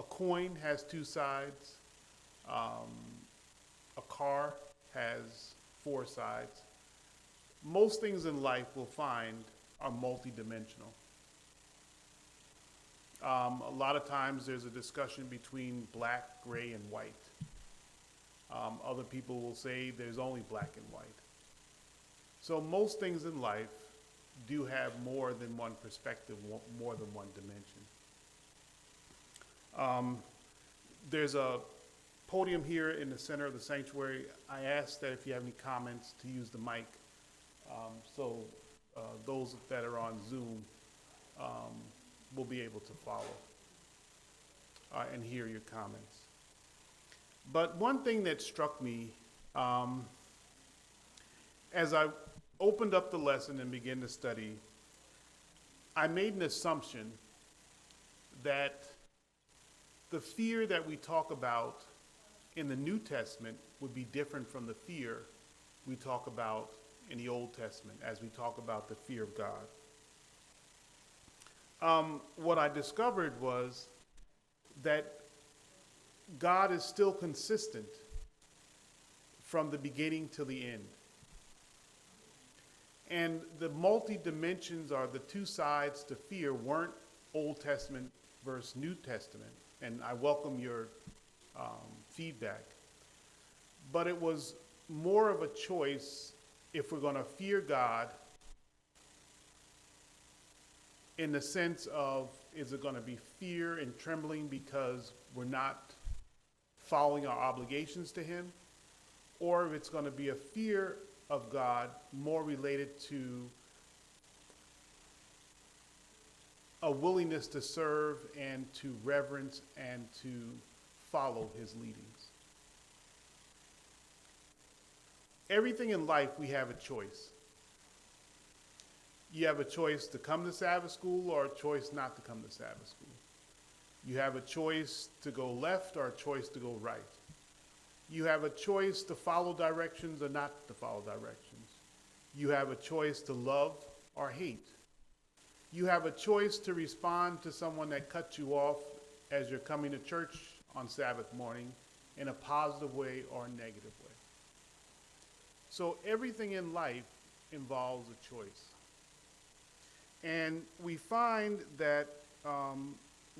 A coin has two sides. A car has four sides. Most things in life we'll find are multidimensional. A lot of times there's a discussion between black, gray, and white. Other people will say there's only black and white. So most things in life do have more than one perspective, more than one dimension. There's a podium here in the center of the sanctuary. I ask that if you have any comments to use the mic, so those that are on Zoom will be able to follow and hear your comments. But one thing that struck me as I opened up the lesson and began to study, I made an assumption that the fear that we talk about in the New Testament would be different from the fear we talk about in the Old Testament as we talk about the fear of God. What I discovered was that God is still consistent from the beginning to the end. And the multi-dimensions or the two sides to fear weren't Old Testament versus New Testament. And I welcome your feedback. But it was more of a choice if we're going to fear God in the sense of, is it going to be fear and trembling because we're not following our obligations to Him? Or if it's going to be a fear of God more related to a willingness to serve and to reverence and to follow His leadings. Everything in life, we have a choice. You have a choice to come to Sabbath school or a choice not to come to Sabbath school. You have a choice to go left or a choice to go right. You have a choice to follow directions or not to follow directions. You have a choice to love or hate. You have a choice to respond to someone that cuts you off as you're coming to church on Sabbath morning in a positive way or a negative way. So everything in life involves a choice. And we find that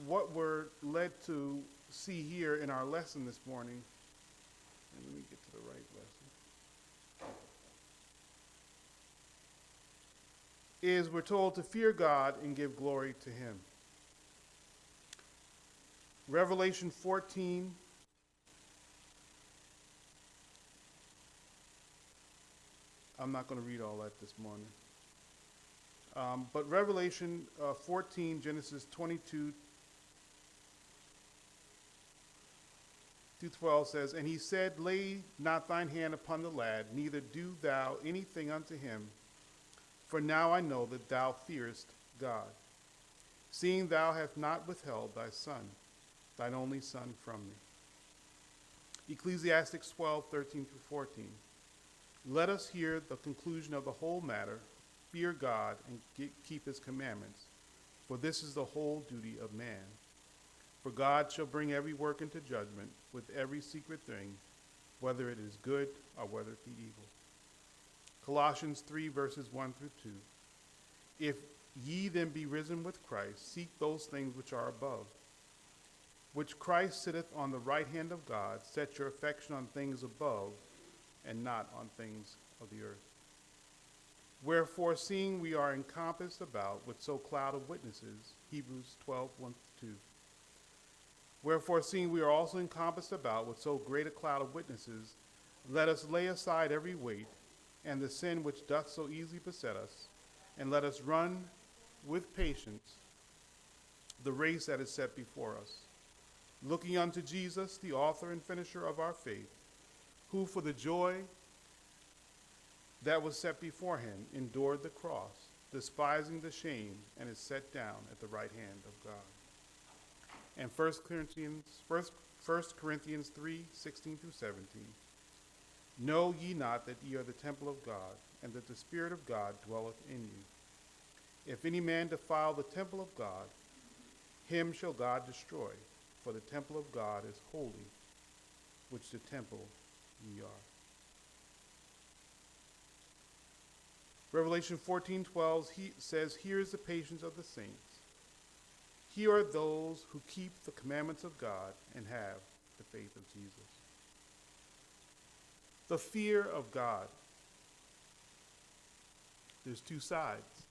what we're led to see here in our lesson this morning, and let me get to the right lesson, is we're told to fear God and give glory to Him. Revelation 14, I'm not going to read all that this morning. But Revelation 14, Genesis 22 through 12 says, "And he said, Lay not thine hand upon the lad, neither do thou anything unto him. For now I know that thou fearest God, seeing thou hast not withheld thy son, thine only son, from me." Ecclesiastes 12, 13 through 14. "Let us hear the conclusion of the whole matter. Fear God and keep his commandments, for this is the whole duty of man. For God shall bring every work into judgment with every secret thing, whether it is good or whether it be evil." Colossians 3, verses 1 through 2. "If ye then be risen with Christ, seek those things which are above, which Christ sitteth on the right hand of God. Set your affection on things above, and not on things of the earth. Wherefore, seeing we are encompassed about with so cloud of witnesses," Hebrews 12, 1-2. "Wherefore, seeing we are also encompassed about with so great a cloud of witnesses, let us lay aside every weight and the sin which doth so easily beset us, and let us run with patience the race that is set before us, looking unto Jesus, the author and finisher of our faith, who for the joy that was set before him endured the cross, despising the shame, and is set down at the right hand of God." And 1 Corinthians 3, 16 through 17. "Know ye not that ye are the temple of God, and that the Spirit of God dwelleth in you? If any man defile the temple of God, him shall God destroy. for the temple of God is holy, which the temple ye are. Revelation 14:12 says, here is the patience of the saints. Here are those who keep the commandments of God and have the faith of Jesus. The fear of God. There's two sides.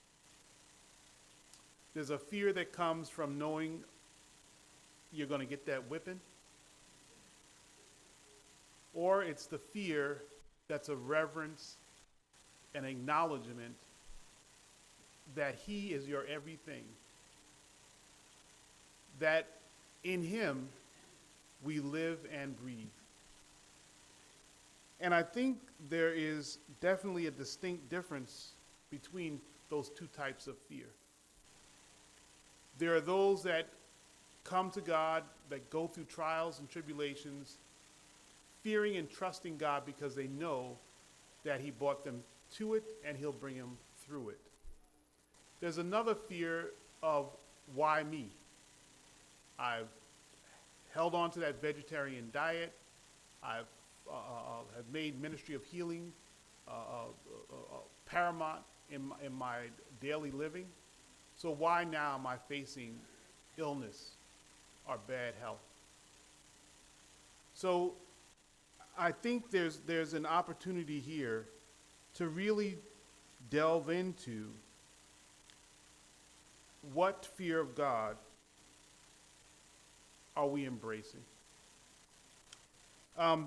There's a fear that comes from knowing you're going to get that whipping. Or it's the fear that's a reverence and acknowledgement that he is your everything. That in him we live and breathe. And I think there is definitely a distinct difference between those two types of fear. There are those that come to God, that go through trials and tribulations, fearing and trusting God because they know that he brought them to it and he'll bring them through it. There's another fear of why me? I've held on to that vegetarian diet. I've have made ministry of healing paramount in my daily living. So why now am I facing illness or bad health? So I think there's an opportunity here to really delve into what fear of God are we embracing?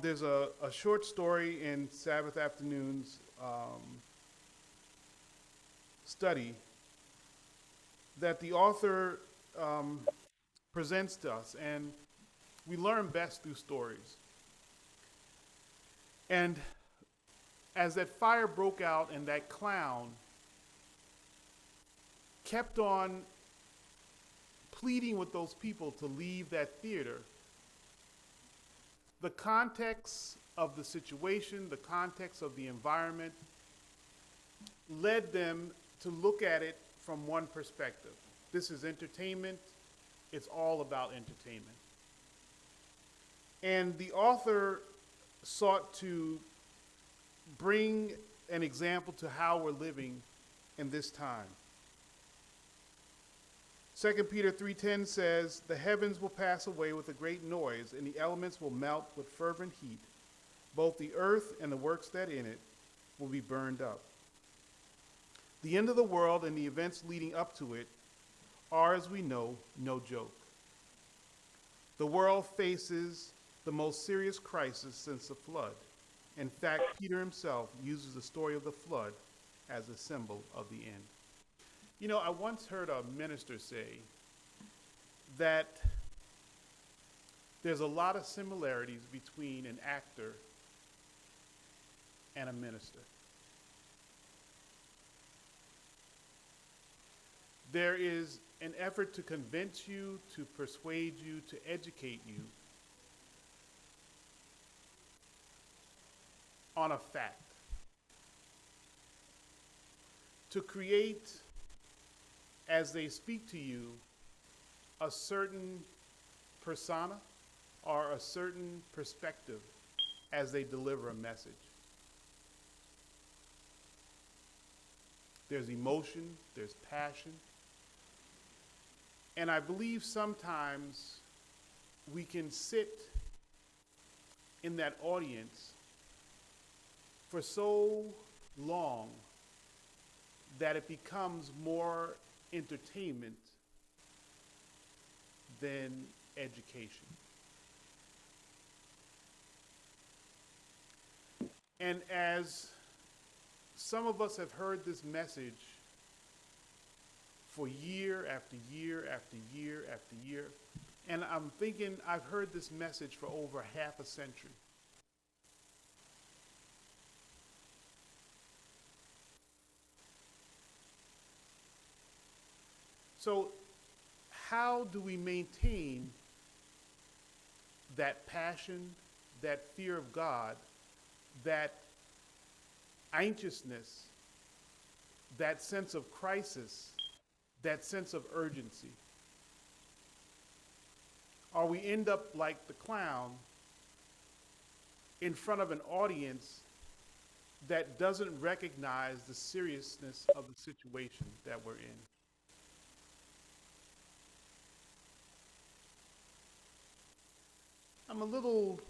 There's a short story in Sabbath afternoon's study that the author presents to us, and we learn best through stories. And as that fire broke out and that clown kept on pleading with those people to leave that theater, the context of the situation, the context of the environment led them to look at it from one perspective. This is entertainment. It's all about entertainment. And the author sought to bring an example to how we're living in this time. 2 Peter 3:10 says, the heavens will pass away with a great noise, and the elements will melt with fervent heat. Both the earth and the works that in it will be burned up. The end of the world and the events leading up to it are, as we know, no joke. The world faces the most serious crisis since the flood. In fact, Peter himself uses the story of the flood as a symbol of the end. You know, I once heard a minister say that there's a lot of similarities between an actor and a minister. There is an effort to convince you, to persuade you, to educate you on a fact. To create, as they speak to you, a certain persona or a certain perspective as they deliver a message. There's emotion, there's passion. And I believe sometimes we can sit in that audience for so long that it becomes more entertainment than education. And as some of us have heard this message for year after year after year after year, and I'm thinking I've heard this message for over half a century. So how do we maintain that passion, that fear of God, that anxiousness, that sense of crisis, that sense of urgency? or we end up like the clown in front of an audience that doesn't recognize the seriousness of the situation that we're in. I'm a little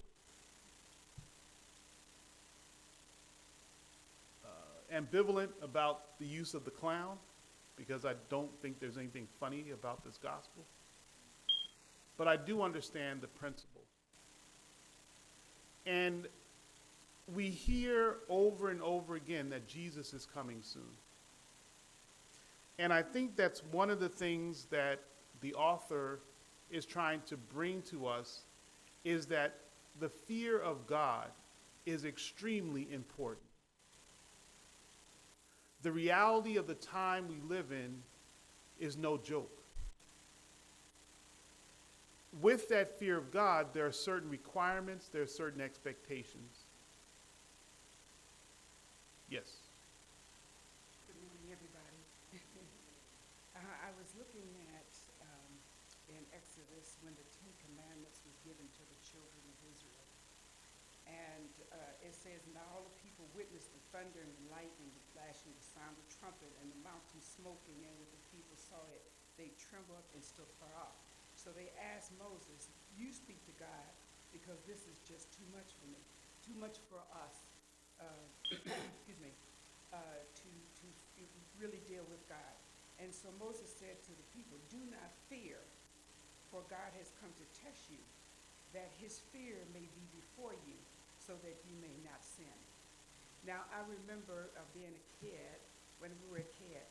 ambivalent about the use of the clown because I don't think there's anything funny about this gospel. But I do understand the principle. And we hear over and over again that Jesus is coming soon. And I think that's one of the things that the author is trying to bring to us is that the fear of God is extremely important. The reality of the time we live in is no joke. With that fear of God, there are certain requirements, there are certain expectations. Yes. Good morning, everybody. I was looking at in Exodus when the Ten Commandments was given to the children of Israel. And it says, and all the people witnessed the thunder and the lightning, the flashing, the sound of trumpet, and the mountain smoking. And when the people saw it, they trembled up and stood far off. So they asked Moses, you speak to God, because this is just too much for me, too much for us, excuse me, to really deal with God. And so Moses said to the people, do not fear, for God has come to test you, that his fear may be before you, so that you may not sin. Now, I remember being a kid, when we were a kid,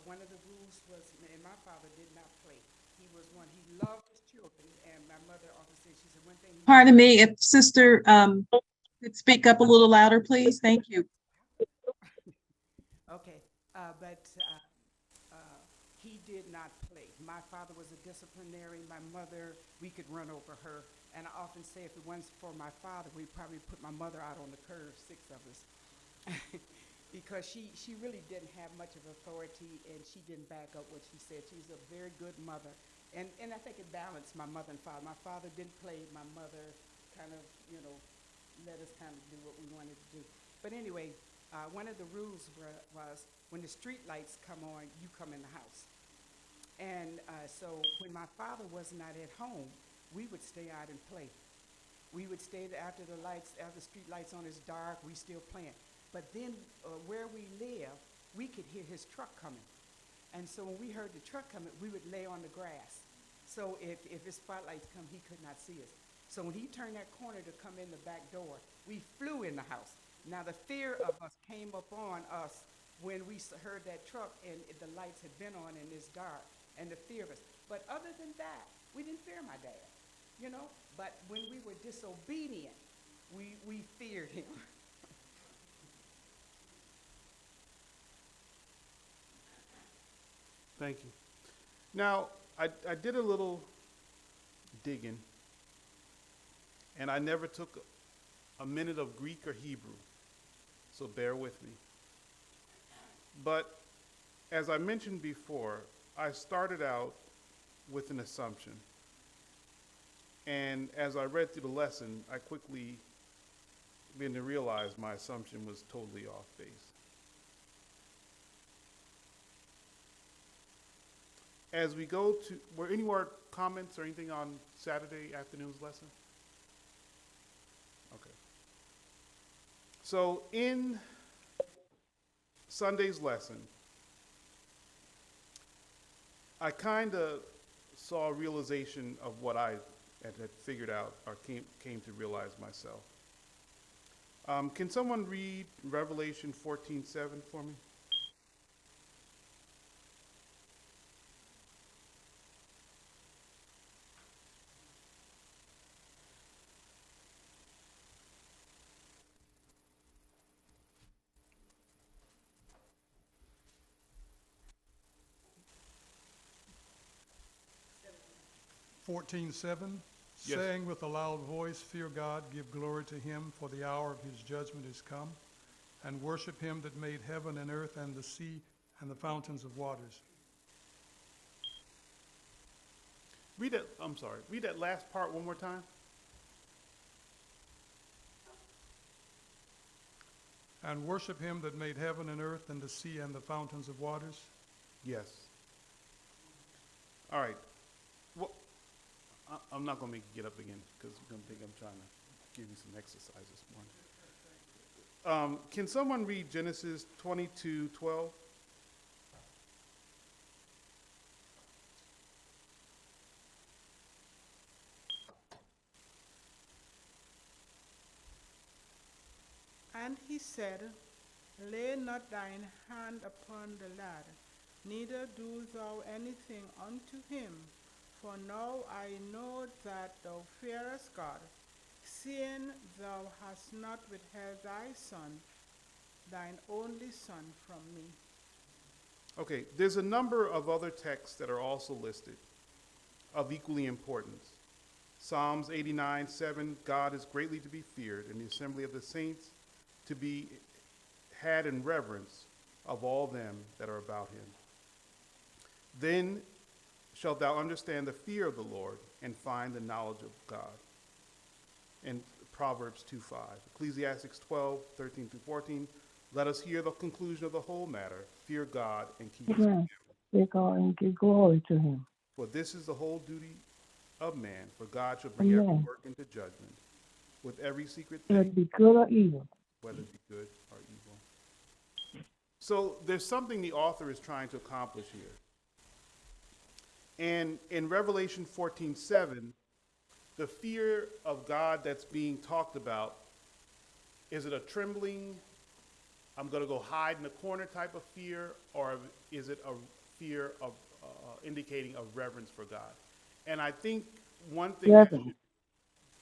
one of the rules was, and my father did not play. He was one, he loved his children, and my mother often said, she said, one thing. Pardon me, if Sister could speak up a little louder, please. Thank you. Okay, but he did not play. My father was a disciplinarian. My mother, we could run over her. And I often say if it wasn't for my father, we'd probably put my mother out on the curb, 6 of us. Because she really didn't have much of authority, and she didn't back up what she said. She was a very good mother. And I think it balanced my mother and father. My father didn't play. My mother kind of, let us kind of do what we wanted to do. But anyway, one of the rules was when the street lights come on, you come in the house. And so when my father was not at home, we would stay out and play. We would stay after the street lights on is dark, we still playing. But then where we live, we could hear his truck coming. And so when we heard the truck coming, we would lay on the grass. So if his spotlights come, he could not see us. So when he turned that corner to come in the back door, we flew in the house. Now the fear of us came upon us when we heard that truck and the lights had been on and it's dark, and the fear of us. But other than that, we didn't fear my dad, But when we were disobedient, we feared him. Thank you. Now, I did a little digging, and I never took a minute of Greek or Hebrew, so bear with me. But as I mentioned before, I started out with an assumption. And as I read through the lesson, I quickly began to realize my assumption was totally off base. As we go to, were any more comments or anything on Saturday afternoon's lesson? Okay. So in Sunday's lesson, I kind of saw a realization of what I had figured out or came to realize myself. Can someone read Revelation 14:7 for me? (14:7), Yes. saying with a loud voice, fear God, give glory to him, for the hour of his judgment is come, and worship him that made heaven and earth and the sea and the fountains of waters. Read that last part one more time. And worship him that made heaven and earth and the sea and the fountains of waters. Yes. All right. Well, I'm not going to make you get up again because you're going to think I'm trying to give you some exercise this morning. Can someone read Genesis 22:12? And he said, Lay not thine hand upon the lad, neither do thou anything unto him. For now I know that thou fearest God, seeing thou hast not withheld thy son, thine only son, from me. Okay, there's a number of other texts that are also listed of equally importance. Psalms 89:7, God is greatly to be feared, and the assembly of the saints to be had in reverence of all them that are about him. Then shalt thou understand the fear of the Lord and find the knowledge of God. And Proverbs 2:5. Ecclesiastes 12:13-14. Let us hear the conclusion of the whole matter. Fear God and keep his Yes, fear God and give glory to him. For this is the whole duty of man, for God shall bring every Amen. work into judgment with every secret Whether thing, it be good or evil. whether it be good or evil. So there's something the author is trying to accomplish here. And in Revelation 14:7, the fear of God that's being talked about, is it a trembling, I'm going to go hide in the corner type of fear, or is it a fear of indicating a reverence for God? And I think one thing that Reverence. should,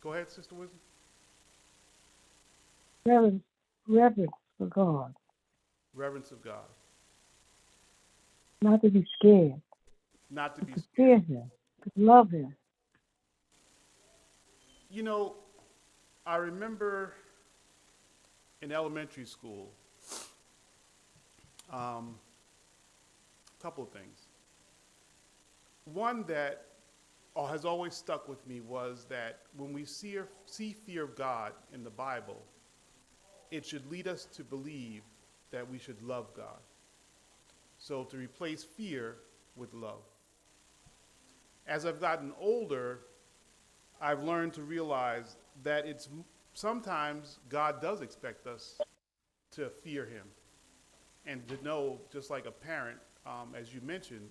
go ahead, Sister Wisdom. Reverence for God. Reverence of God. Not to be scared, Not to be to scared. fear him, to love him. You know, I remember in elementary school, a couple of things. One that has always stuck with me was that when we see fear of God in the Bible, it should lead us to believe that we should love God. So to replace fear with love. As I've gotten older, I've learned to realize that sometimes God does expect us to fear him and to know, just like a parent, as you mentioned,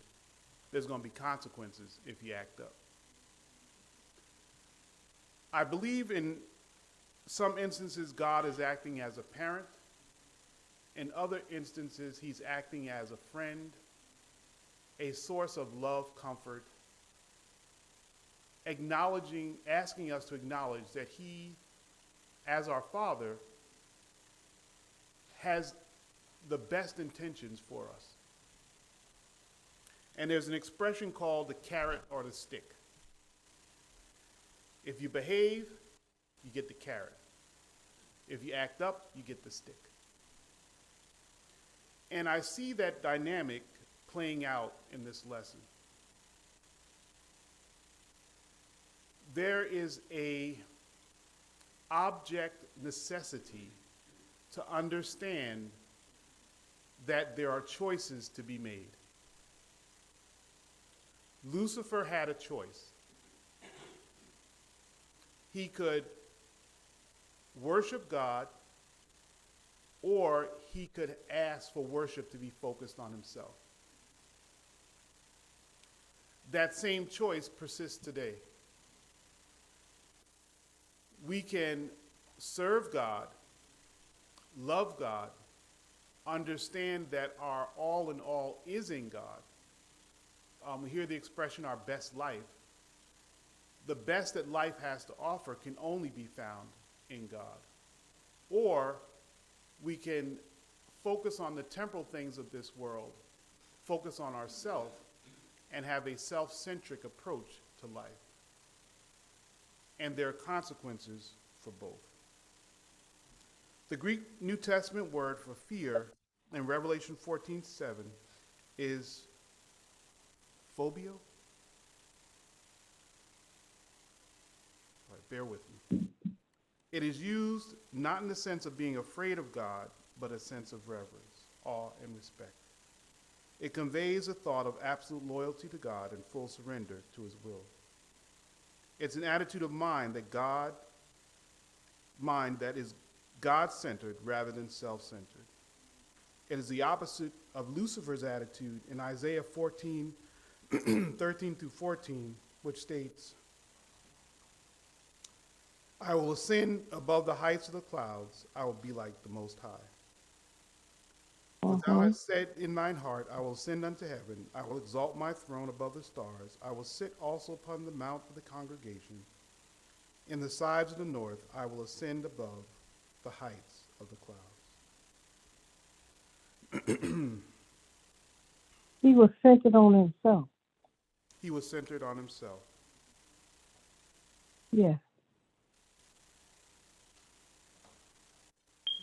there's going to be consequences if you act up. I believe in some instances God is acting as a parent. In other instances, he's acting as a friend, a source of love, comfort, asking us to acknowledge that he, as our Father, has the best intentions for us. And there's an expression called the carrot or the stick. If you behave, you get the carrot. If you act up, you get the stick. And I see that dynamic playing out in this lesson. There is a object necessity to understand that there are choices to be made. Lucifer had a choice. He could worship God, or he could ask for worship to be focused on himself. That same choice persists today. We can serve God, love God, understand that our all in all is in God. We hear the expression, our best life. The best that life has to offer can only be found in God. Or we can focus on the temporal things of this world, focus on ourselves, and have a self-centric approach to life. And there are consequences for both. The Greek New Testament word for fear in Revelation 14:7 is phobia. bear with me. It is used not in the sense of being afraid of God, but a sense of reverence, awe, and respect. It conveys a thought of absolute loyalty to God and full surrender to his will. It's an attitude of mind that is God-centered rather than self-centered. It is the opposite of Lucifer's attitude in Isaiah 14, 13 through 14, which states, I will ascend above the heights of the clouds. I will be like the Most High. For thou hast said in thine heart, I will ascend unto heaven. I will exalt my throne above the stars. I will sit also upon the mount of the congregation. In the sides of the north, I will ascend above the heights of the clouds. He was centered on himself. He was centered on himself. Yes.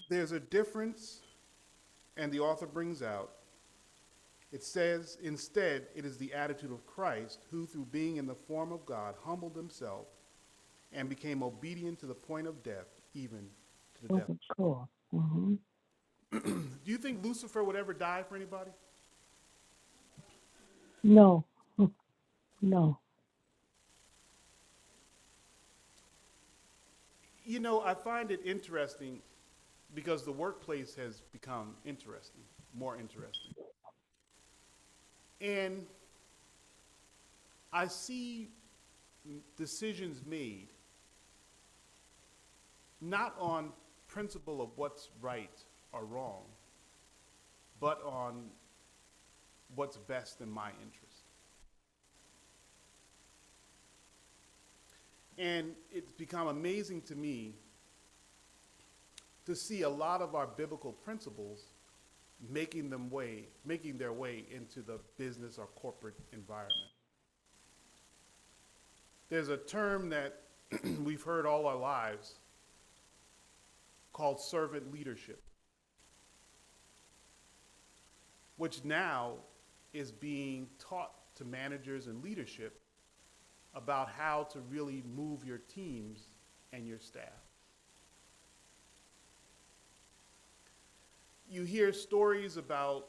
There's a difference, and the author brings out, it says, instead, it is the attitude of Christ, who through being in the form of God humbled himself and became obedient to the point of death, even to the death. Of course. Mm-hmm. Do you think Lucifer would ever die for anybody? No. No. You know, I find it interesting because the workplace has become interesting, more interesting. And I see decisions made not on principle of what's right or wrong, but on what's best in my interest. And it's become amazing to me to see a lot of our biblical principles making their way into the business or corporate environment. There's a term that we've heard all our lives called servant leadership, which now is being taught to managers and leadership about how to really move your teams and your staff. You hear stories about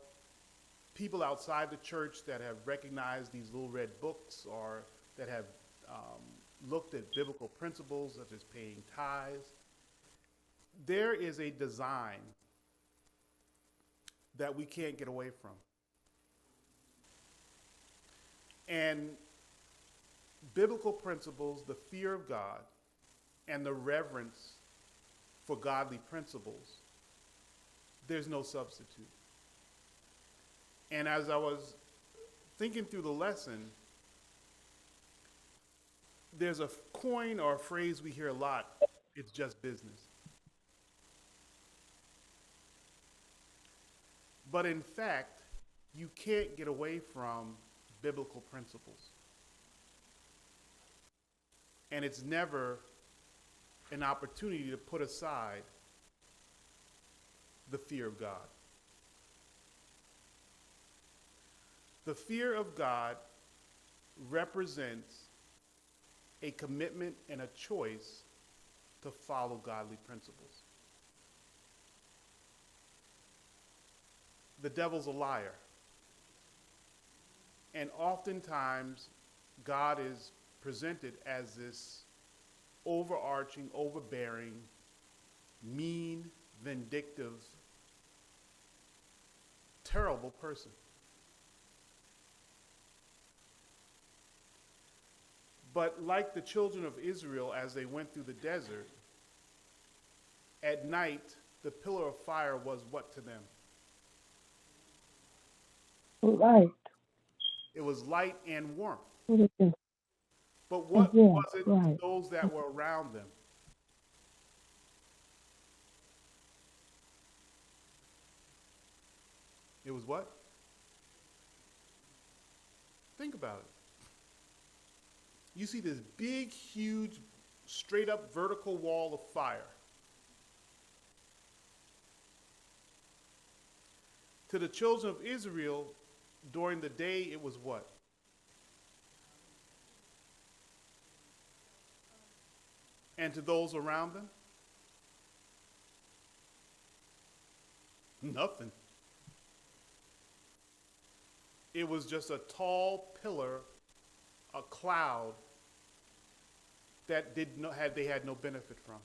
people outside the church that have recognized these little red books or that have looked at biblical principles such as paying tithes. There is a design that we can't get away from. And biblical principles, the fear of God, and the reverence for godly principles, there's no substitute. And as I was thinking through the lesson, there's a coin or a phrase we hear a lot, it's just business. But in fact, you can't get away from biblical principles. And it's never an opportunity to put aside the fear of God. The fear of God represents a commitment and a choice to follow godly principles. The devil's a liar. And oftentimes, God is presented as this overarching, overbearing, mean, vindictive, terrible person. But like the children of Israel as they went through the desert, at night, the pillar of fire was what to them? Right. It was light and warmth. Yes. But what Yeah, was it right. to those that were around them? It was what? Think about it. You see this big, huge, straight up vertical wall of fire. To the children of Israel, during the day, it was what? and to those around them? Nothing. It was just a tall pillar, a cloud that they had no benefit from.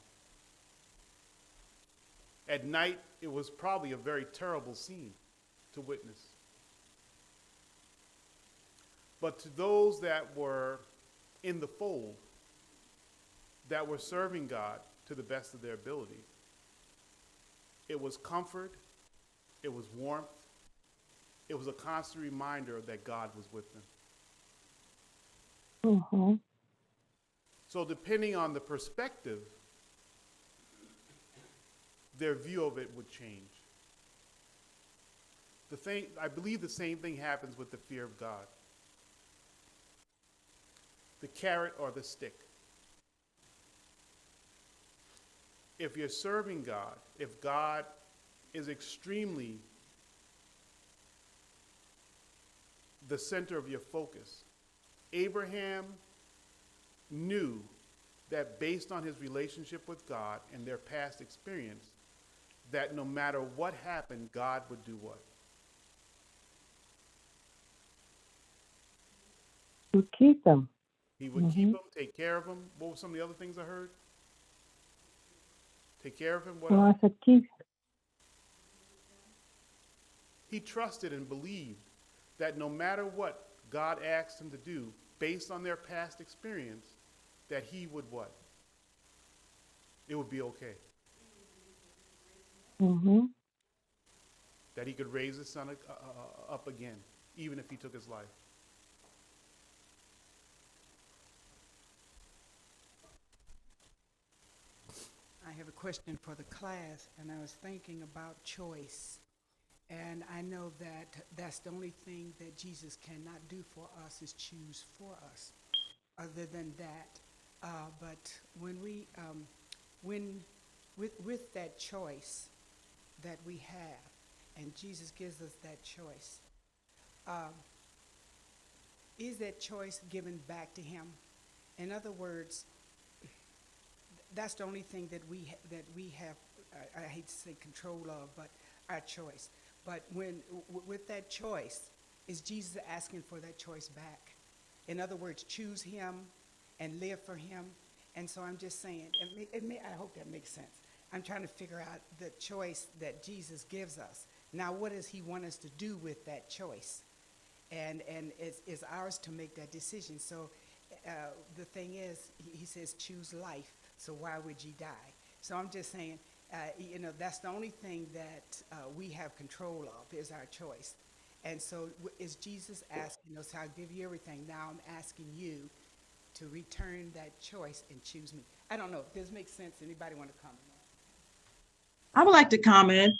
At night, it was probably a very terrible scene to witness. But to those that were in the fold, that were serving God to the best of their ability, it was comfort, it was warmth, it was a constant reminder that God was with them. Mm-hmm. So depending on the perspective, their view of it would change. I believe the same thing happens with the fear of God. The carrot or the stick. If you're serving God, if God is extremely the center of your focus, Abraham knew that based on his relationship with God and their past experience, that no matter what happened, God would do what? To keep them. He would keep them, take care of them. What were some of the other things I heard? Take care of him. What Well, else? I said keep. He trusted and believed that no matter what God asked him to do, based on their past experience, that he would what? It would be okay. Mm-hmm. That he could raise his son up again, even if he took his life. I have a question for the class, and I was thinking about choice. And I know that that's the only thing that Jesus cannot do for us is choose for us. Other than that, but when with that choice that we have, and Jesus gives us that choice, is that choice given back to Him? In other words, that's the only thing that we have. I hate to say control of, but our choice. But with that choice, is Jesus asking for that choice back? In other words, choose Him and live for Him. And so I'm just saying, I hope that makes sense. I'm trying to figure out the choice that Jesus gives us. Now, what does He want us to do with that choice? And it's ours to make that decision. So the thing is, He says, choose life. So why would ye die? So I'm just saying, that's the only thing that we have control of is our choice. And so is Jesus asking us, I'll give you everything. Now I'm asking you to return that choice and choose me. I don't know. Does this make sense? Anybody want to comment? I would like to comment.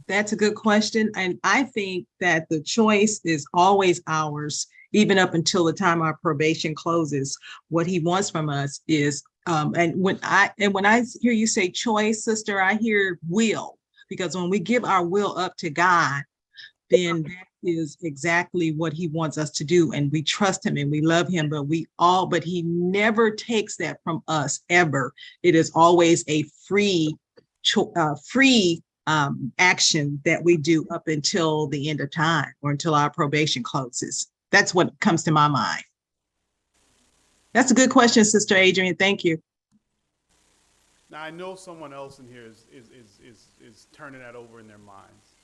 That's a good question. And I think that the choice is always ours, even up until the time our probation closes. What He wants from us is, and when I hear you say choice, sister, I hear will, because when we give our will up to God, then that is exactly what He wants us to do. And we trust Him and we love Him, but He never takes that from us ever. It is always a free action that we do up until the end of time or until our probation closes. That's what comes to my mind. That's a good question, Sister Adrian. Thank you. Now I know someone else in here is turning that over in their minds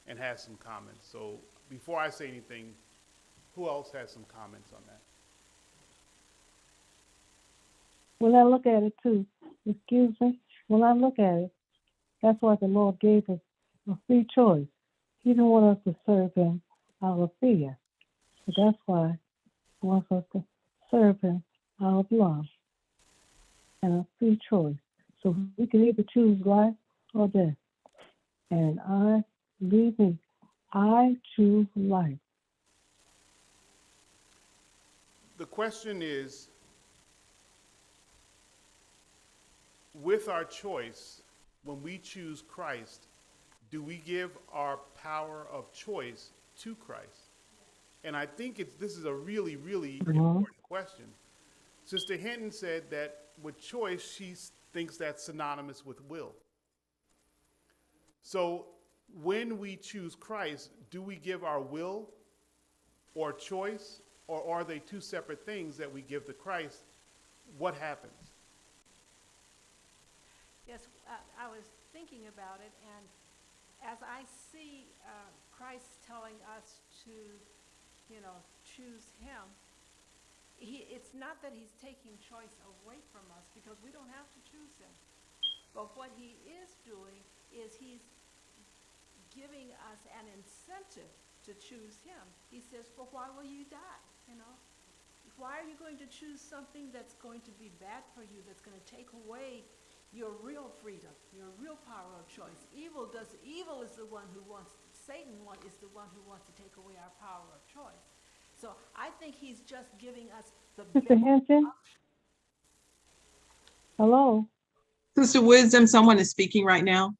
and has some comments. So before I say anything, who else has some comments on that? When I look at it too, excuse me, when I look at it, that's why the Lord gave us a free choice. He didn't want us to serve Him out of fear. But that's why He wants us to serve Him out of love and a free choice. So we can either choose life or death. And believe me, I choose life. The question is, with our choice, when we choose Christ, do we give our power of choice to Christ? And I think this is a really, really important question, Sister Hinton said that with choice, she thinks that's synonymous with will. So when we choose Christ, do we give our will or choice, or are they two separate things that we give to Christ? What happens? Yes, I was thinking about it, and as I see Christ telling us to, choose him, it's not that he's taking choice away from us, because we don't have to choose him. But what he is doing is he's giving us an incentive to choose him. He says, for why will you die? Why are you going to choose something that's going to be bad for you, that's going to take away your real freedom, your real power of choice? Evil is the one who wants, Satan is the one who wants to take away our power of choice. So I think he's just giving us the Sister Hinton? Hello? Sister Wisdom, someone is speaking right now.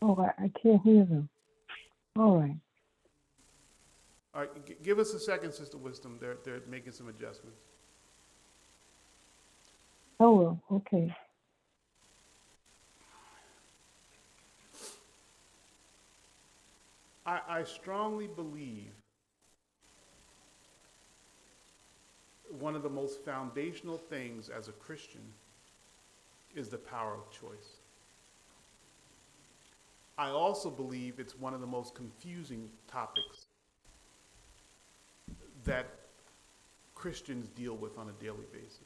Oh, I can't hear them. All right. All right, give us a second, Sister Wisdom. They're making some adjustments. Oh, well, okay. I strongly believe one of the most foundational things as a Christian is the power of choice. I also believe it's one of the most confusing topics that Christians deal with on a daily basis.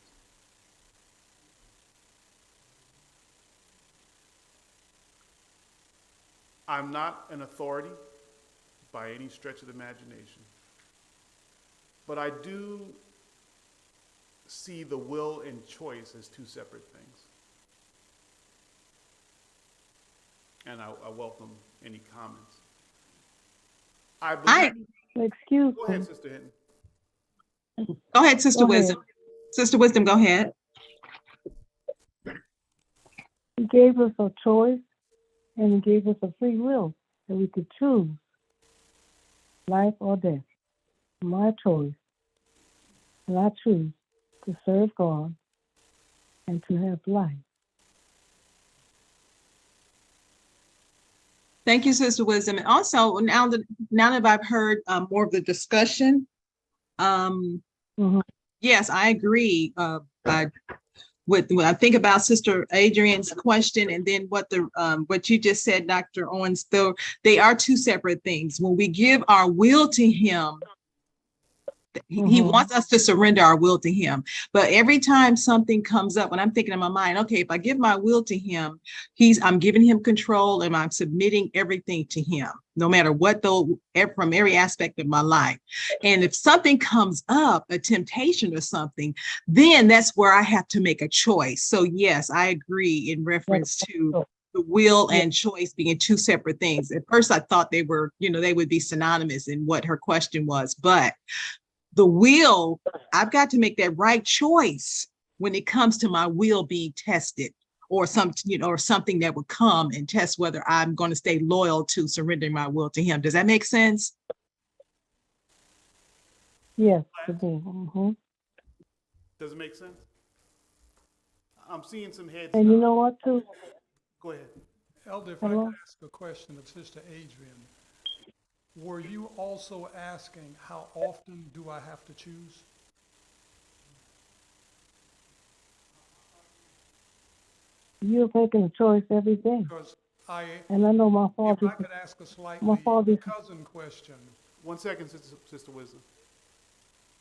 I'm not an authority by any stretch of the imagination, but I do see the will and choice as two separate things. And I welcome any comments. I believe. Excuse Go me. ahead, Sister Hinton. Go ahead, Sister Go ahead. Wisdom. Sister Wisdom, go ahead. He gave us a choice, and he gave us a free will that we could choose life or death. My choice. And I choose to serve God and to have life. Thank you, Sister Wisdom. And also, now that I've heard more of the discussion, yes, I agree. When I think about Sister Adrian's question, and then what you just said, Dr. Owens, though they are two separate things. When we give our will to him, he wants us to surrender our will to him. But every time something comes up, when I'm thinking in my mind, okay, if I give my will to him, I'm giving him control, and I'm submitting everything to him, no matter what, though, from every aspect of my life. And if something comes up, a temptation or something, then that's where I have to make a choice. So yes, I agree in reference to the will and choice being two separate things. At first, I thought they were, they would be synonymous in what her question was, but the will, I've got to make that right choice when it comes to my will being tested, or or something that would come and test whether I'm going to stay loyal to surrendering my will to him. Does that make sense? Yes, it does. Does it make sense? I'm seeing some heads. And you know what, too? Go ahead. Elder, if I could ask a question of Sister Adrian. Were you also asking, how often do I have to choose? You're making a choice every day. Because and I know my father. If I could ask a slightly cousin question. 1 second, Sister Wisdom.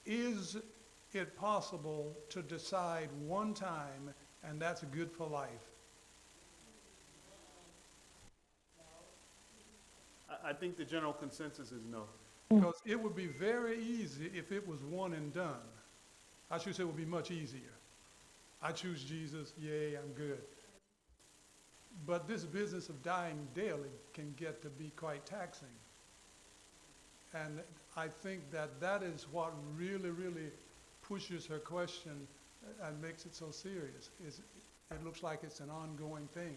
Is it possible to decide one time, and that's good for life? I think the general consensus is no. Because it would be very easy if it was one and done. I should say it would be much easier. I choose Jesus, yay, I'm good. But this business of dying daily can get to be quite taxing. And I think that is what really, really pushes her question and makes it so serious. It looks like it's an ongoing thing.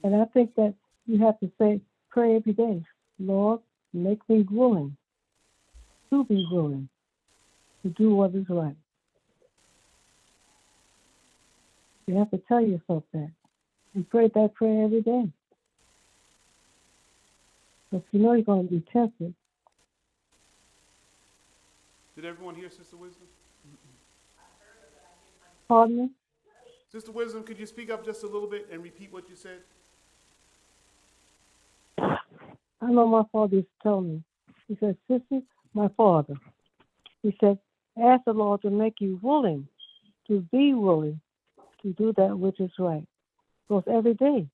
And I think that you have to pray every day, Lord, make me willing to be willing to do what is right. You have to tell yourself that. And pray that prayer every day. But you know you're going to be tempted. Did everyone hear Sister Wisdom? Pardon me? Sister Wisdom, could you speak up just a little bit and repeat what you said? I know my father used to tell me. He said, Sissy, my father. He said, ask the Lord to make you willing, to be willing to do that which is right. Because every day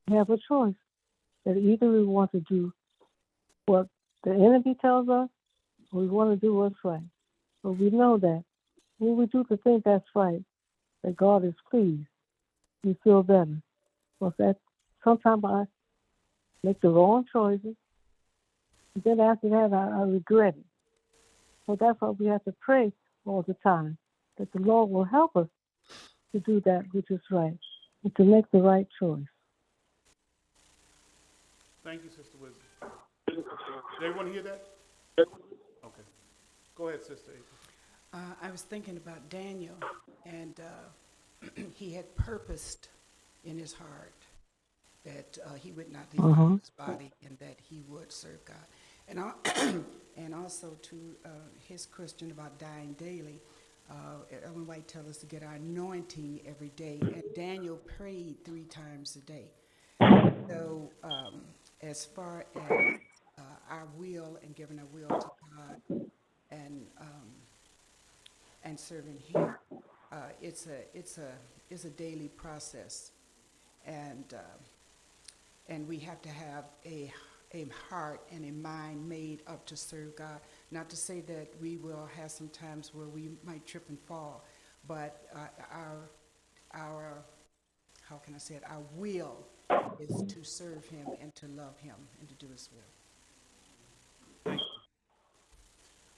we have a choice that either we want to do what the enemy tells us or we want to do what's right. But we know that when we do the thing that's right, that God is pleased, we feel better. Because that sometimes I make the wrong choices, and then after that I regret it. So that's why we have to pray all the time, that the Lord will help us to do that which is right and to make the right choice. Thank you, Sister Wisdom. Did everyone hear that? Okay. Go ahead, Sister April. I was thinking about Daniel, and he had purposed in his heart that he would not defile his body and that he would serve God. And also to his question about dying daily, Ellen White tells us to get our anointing every day, and Daniel prayed 3 times a day. So as far as our will and giving our will to God and serving Him, it's a daily process, and we have to have a heart and a mind made up to serve God. Not to say that we will have some times where we might trip and fall, but our how can I say it? Our will is to serve Him and to love Him and to do His will. Thank you.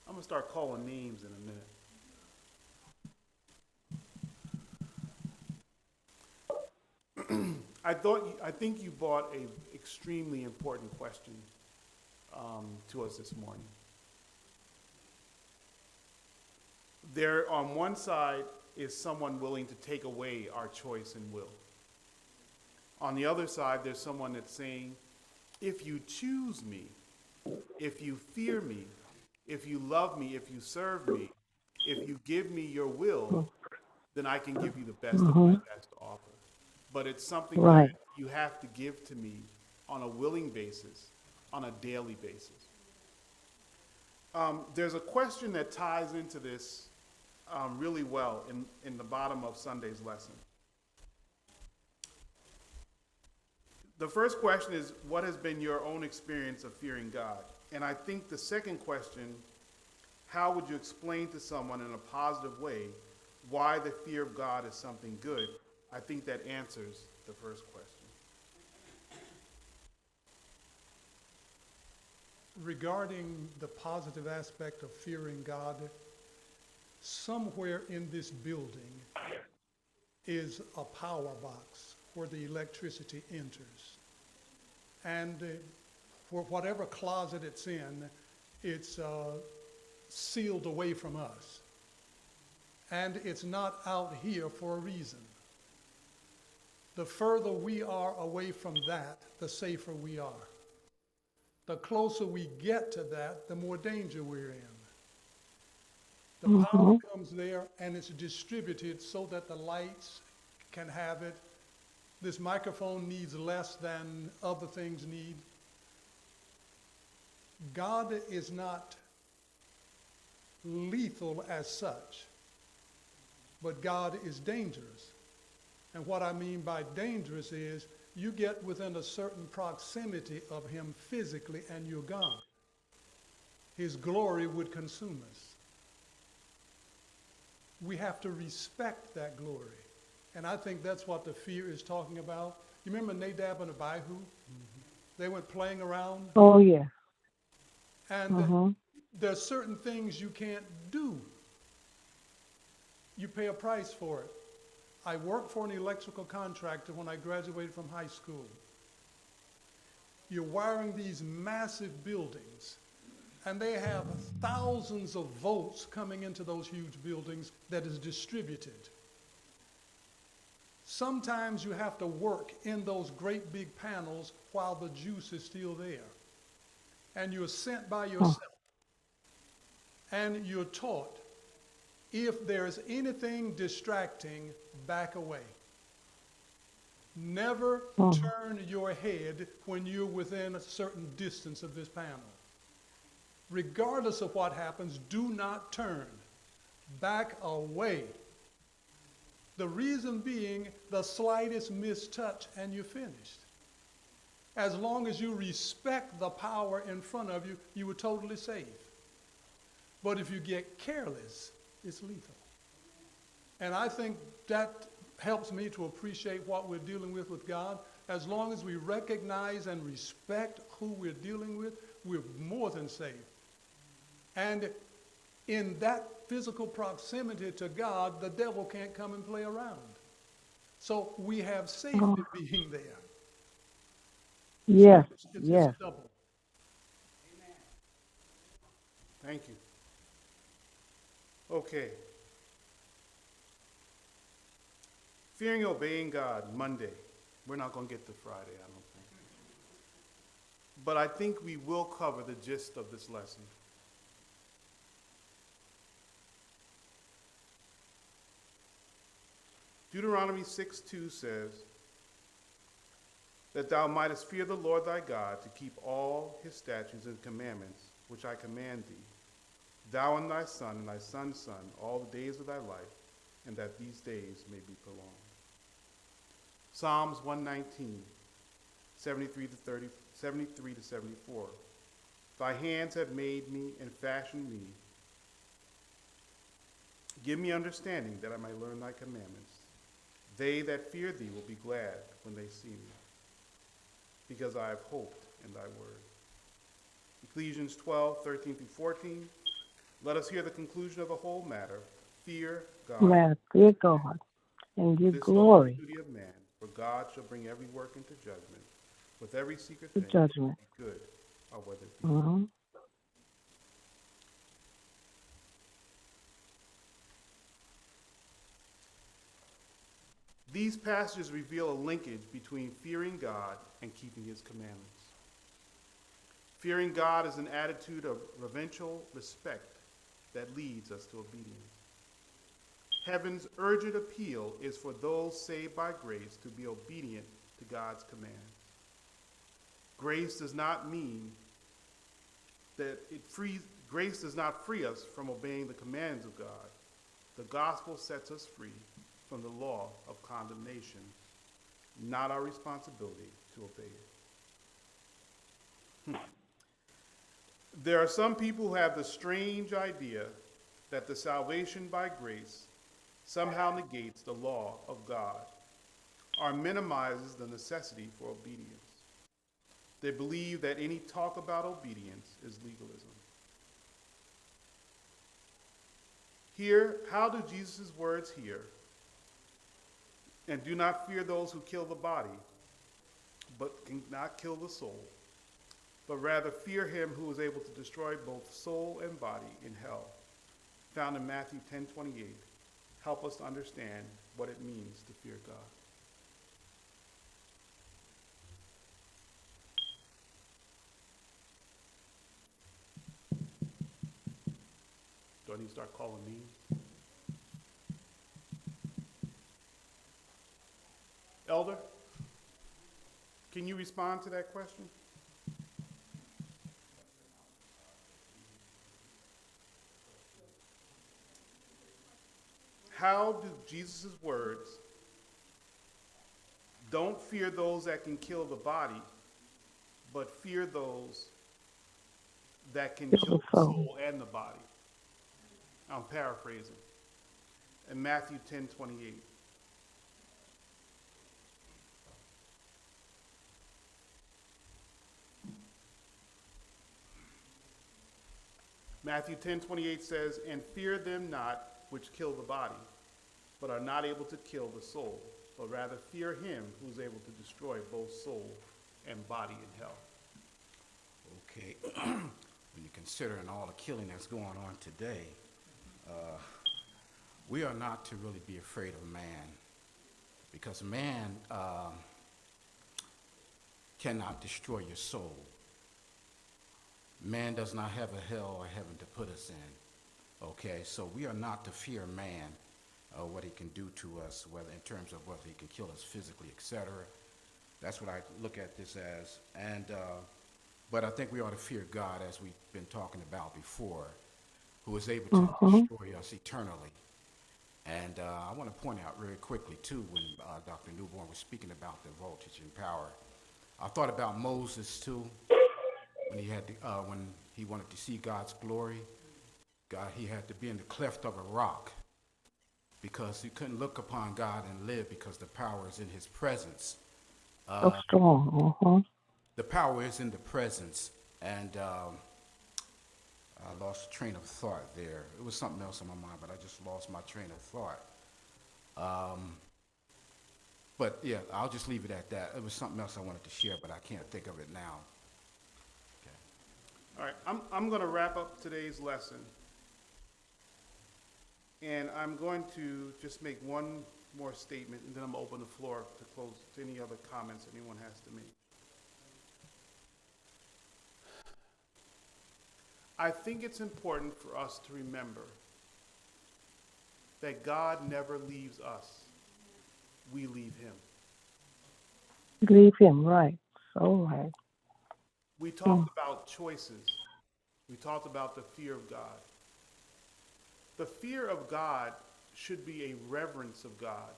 I'm going to start calling names in a minute. I think you brought an extremely important question to us this morning. There, on one side, is someone willing to take away our choice and will. On the other side, there's someone that's saying, if you choose me, if you fear me, if you love me, if you serve me, if you give me your will, then I can give you the best of my best to offer. But it's something that you have to give to me on a willing basis, on a daily basis. There's a question that ties into this really well in the bottom of Sunday's lesson. The first question is, what has been your own experience of fearing God? And I think the second question, how would you explain to someone in a positive way why the fear of God is something good? I think that answers the first question. Regarding the positive aspect of fearing God, somewhere in this building is a power box where the electricity enters. And for whatever closet it's in, it's sealed away from us. And it's not out here for a reason. The further we are away from that, the safer we are. The closer we get to that, the more danger we're in. The power comes there and it's distributed so that the lights can have it. This microphone needs less than other things need. God is not lethal as such, but God is dangerous. And what I mean by dangerous is you get within a certain proximity of him physically and you're gone. His glory would consume us. We have to respect that glory. And I think that's what the fear is talking about. You remember Nadab and Abihu? They went playing around. Oh, yeah. And there's certain things you can't do. You pay a price for it. I worked for an electrical contractor when I graduated from high school. You're wiring these massive buildings, and they have thousands of volts coming into those huge buildings that is distributed. Sometimes you have to work in those great big panels while the juice is still there. And you're sent by yourself. And you're taught, if there's anything distracting, back away. Never turn your head when you're within a certain distance of this panel. Regardless of what happens, do not turn. Back away. The reason being, the slightest mistouch and you're finished. As long as you respect the power in front of you, you were totally safe. But if you get careless, it's lethal. And I think that helps me to appreciate what we're dealing with God. As long as we recognize and respect who we're dealing with, we're more than safe. And in that physical proximity to God, the devil can't come and play around. So we have safety being there. Yes, It's yes. double. Thank you. Okay. Fearing and obeying God, Monday. We're not going to get to Friday, I don't think. But I think we will cover the gist of this lesson. Deuteronomy 6:2 says, that thou mightest fear the Lord thy God, to keep all his statutes and commandments, which I command thee, thou and thy son's son, all the days of thy life, and that these days may be prolonged. Psalms 119, 73 to 74. Thy hands have made me and fashioned me. Give me understanding that I might learn thy commandments. They that fear thee will be glad when they see me, because I have hoped in thy word. Ephesians 12, 13 through 14. Let us hear the conclusion of the whole matter. Fear God. Man, fear God and give This is glory the duty of man, for God shall bring every work into judgment, with every secret to thing, judgment. good or whether it be evil. Mm-hmm. These passages reveal a linkage between fearing God and keeping his commandments. Fearing God is an attitude of reverential respect that leads us to obedience. Heaven's urgent appeal is for those saved by grace to be obedient to God's command. Grace does not mean that grace does not free us from obeying the commands of God. The gospel sets us free from the law of condemnation, not our responsibility to obey it. There are some people who have the strange idea that the salvation by grace somehow negates the law of God or minimizes the necessity for obedience. They believe that any talk about obedience is legalism. Here, how do Jesus' words here? And do not fear those who kill the body, but cannot kill the soul, but rather fear him who is able to destroy both soul and body in hell, found in Matthew 10:28, help us to understand what it means to fear God. Do I need to start calling names? Elder, can you respond to that question? How do Jesus' words, don't fear those that can kill the body, but fear those that can kill the soul and the body? I'm paraphrasing. In Matthew 10:28. Matthew 10:28 says, and fear them not which kill the body, but are not able to kill the soul, but rather fear him who is able to destroy both soul and body in hell. Okay. when you're considering all the killing that's going on today, we are not to really be afraid of man, because man cannot destroy your soul. Man does not have a hell or heaven to put us in. Okay, so we are not to fear man, what he can do to us, whether in terms of whether he can kill us physically, etc. That's what I look at this as. And but I think we ought to fear God, as we've been talking about before, who is able to destroy us eternally. And I want to point out very quickly too, when Dr. Newborn was speaking about the voltage and power, I thought about Moses too, when he had to, when he wanted to see God's glory. God, he had to be in the cleft of a rock, because he couldn't look upon God and live, because the power is in his presence. So strong. The power is in the presence. And I lost the train of thought there. It was something else on my mind, but I just lost my train of thought. But yeah, I'll just leave it at that. It was something else I wanted to share, but I can't think of it now. Okay. All right, I'm going to wrap up today's lesson. And I'm going to just make one more statement, and then I'm going to open the floor to close to any other comments anyone has to make. I think it's important for us to remember that God never leaves us. We leave him. Leave him, right. So right. We talked about choices. We talked about the fear of God. The fear of God should be a reverence of God.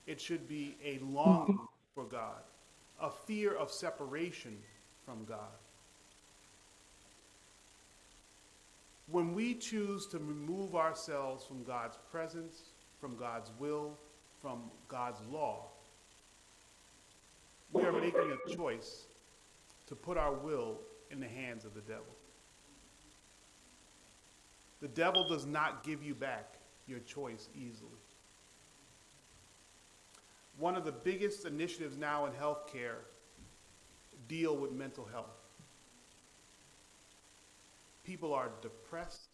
It should be a longing for God, a fear of separation from God. When we choose to remove ourselves from God's presence, from God's will, from God's law, we are making a choice to put our will in the hands of the devil. The devil does not give you back your choice easily. One of the biggest initiatives now in healthcare deal with mental health. People are depressed.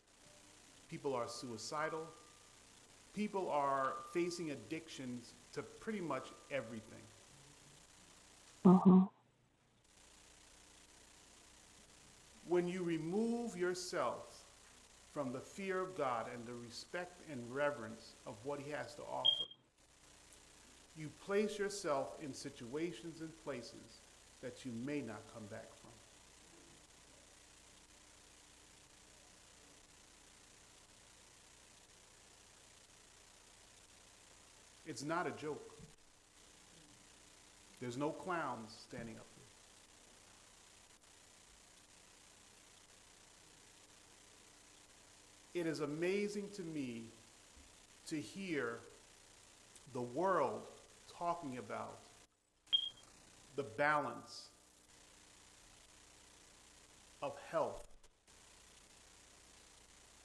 People are suicidal. People are facing addictions to pretty much everything. When you remove yourself from the fear of God and the respect and reverence of what he has to offer, you place yourself in situations and places that you may not come back from. It's not a joke. There's no clowns standing up here. It is amazing to me to hear the world talking about the balance of health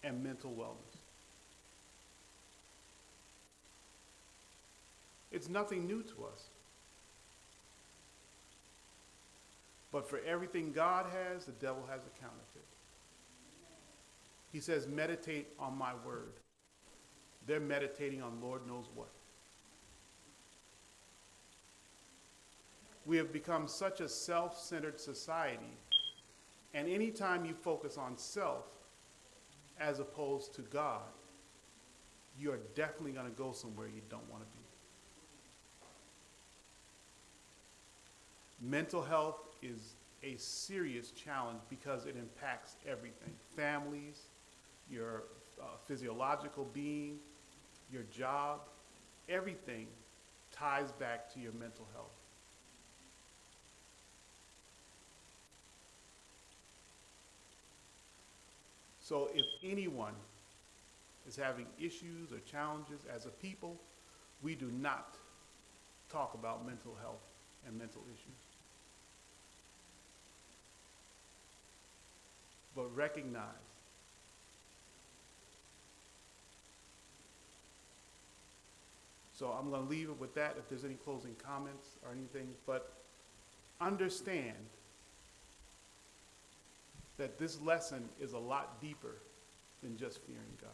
and mental wellness. It's nothing new to us. But for everything God has, the devil has a counterfeit. He says, meditate on my word. They're meditating on Lord knows what. We have become such a self-centered society, and anytime you focus on self as opposed to God, you are definitely going to go somewhere you don't want to be. Mental health is a serious challenge because it impacts everything. Families, your physiological being, your job, everything ties back to your mental health. So if anyone is having issues or challenges as a people, we do not talk about mental health and mental issues. But recognize so I'm going to leave it with that if there's any closing comments or anything, but understand that this lesson is a lot deeper than just fearing God.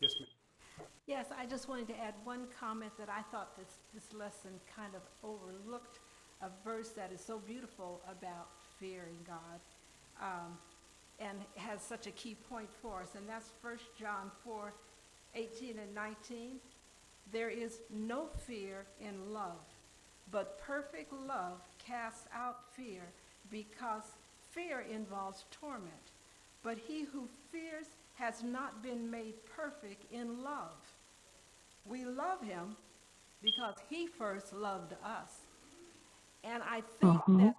Yes, ma'am. Yes, I just wanted to add one comment that I thought this lesson kind of overlooked a verse that is so beautiful about fearing God, and has such a key point for us, and that's 1 John 4:18 and 19. There is no fear in love, but perfect love casts out fear, because fear involves torment. But he who fears has not been made perfect in love. We love him because he first loved us. And I think that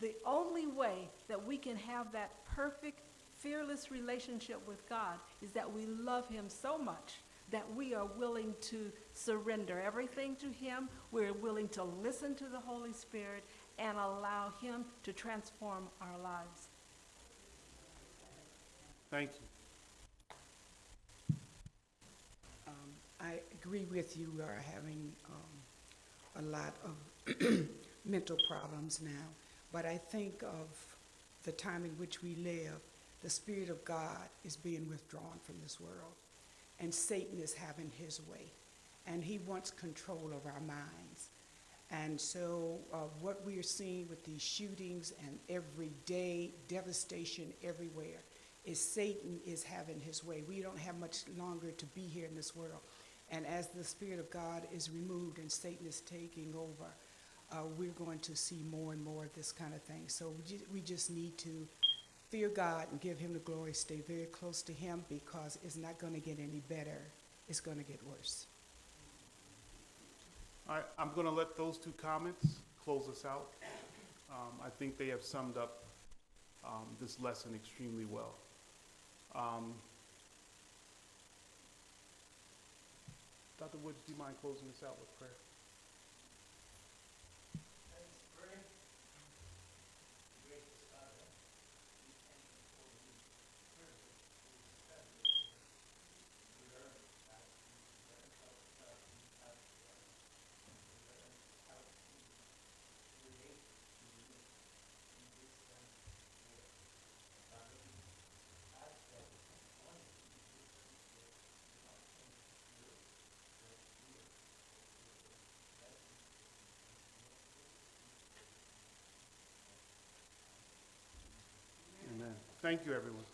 the only way that we can have that perfect, fearless relationship with God is that we love him so much that we are willing to surrender everything to him. We're willing to listen to the Holy Spirit and allow him to transform our lives. Thank you. I agree with you. We are having a lot of mental problems now. But I think of the time in which we live, the Spirit of God is being withdrawn from this world. And Satan is having his way. And he wants control of our minds. And so what we are seeing with these shootings and everyday devastation everywhere is Satan is having his way. We don't have much longer to be here in this world. And as the Spirit of God is removed and Satan is taking over, we're going to see more and more of this kind of thing. So we just need to fear God and give him the glory, stay very close to him, because it's not going to get any better. It's going to get worse. All right, I'm going to let those two comments close us out. I think they have summed up this lesson extremely well. Dr. Woods, do you mind closing us out with prayer? Amen. Thank you, everyone.